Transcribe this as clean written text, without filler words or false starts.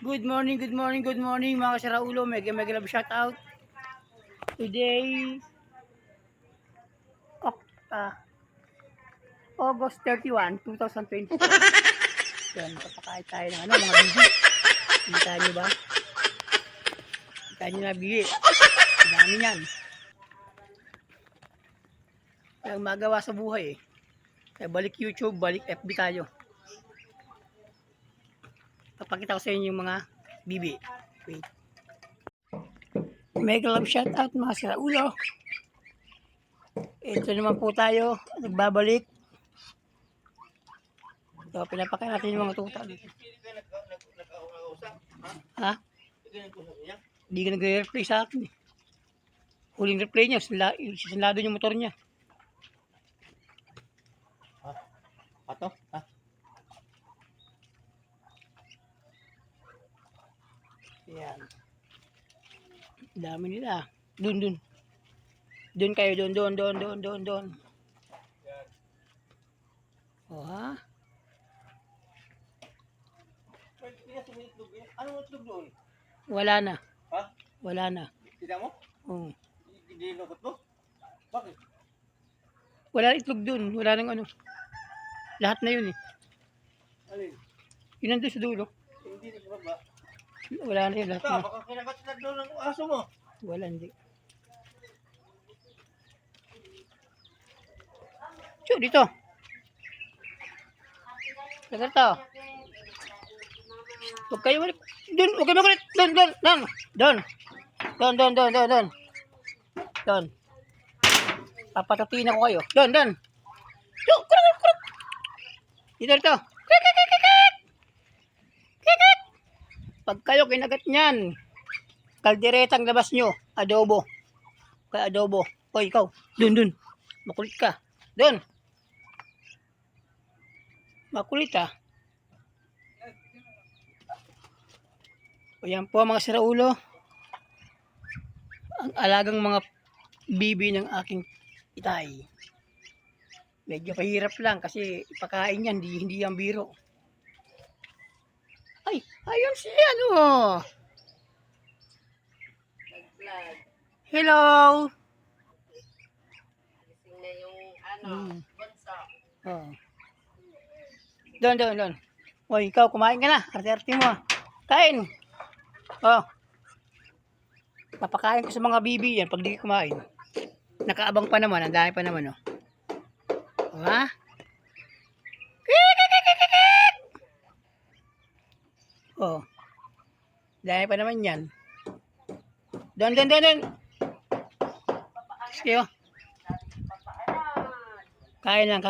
Good morning mga kasaraulo. Mega love shout out. Today, uh, August 31, 2024. Yan, papakain tayo ng mga bibi. Kita nyo ba? Kita nyo na bibi. Dami yan. Walang magawa sa buhay eh. Kaya balik YouTube, balik FB tayo. Papakita ko sa inyo yung mga bibi. Wait. Mega love shout out mga kasaraulo. Ito naman po tayo, nagbabalik. So, pinapakain natin yung mga tuta dito. Ha? Hindi ka nag-replay sa akin eh. Huling replay niya, sinlado yung motor niya. Ato? Ha? Yan. Dami nila. Dun. Doon kayo, doon. Oh, ha? Anong itlog doon? Wala na. Ha? Wala na. Tidak mo? Oh. Hindi nakot mo? Bakit? Wala itlog doon. Wala nang ano. Lahat na yun eh. Alin? Yun nandun sa dulo. Hindi na baba. Wala na yun. Lahat na. Baka kinagat na doon ng aso mo. Wala, hindi. Chu, dito. Lagar to. Huwag kayo malit. Doon, huwag kayo malit. Doon. Papatatiin ako kayo. Doon. Dito. Pag kayo kinagat niyan, kalderetang labas nyo, adobo. Kaya adobo. Hoy, ikaw. Doon. Makulit ka. Doon. Makulit ah. O yan po mga saraulo. Ang alagang mga bibi ng aking itay. Medyo kahirap lang kasi ipakain yan, hindi yung biro. Ay, ayun si ano. Hello. Gising na yung bansa. Oh. Doon. Hoy, ikaw kumain ka na. Arte-arte mo. Kain. Oh. Papakain ko sa mga bibi yan pag di kumain. Nakaabang pa naman, ang dami pa naman oh. Ha? Oh. Dami pa naman yan. Doon. Sige oh. Kain lang.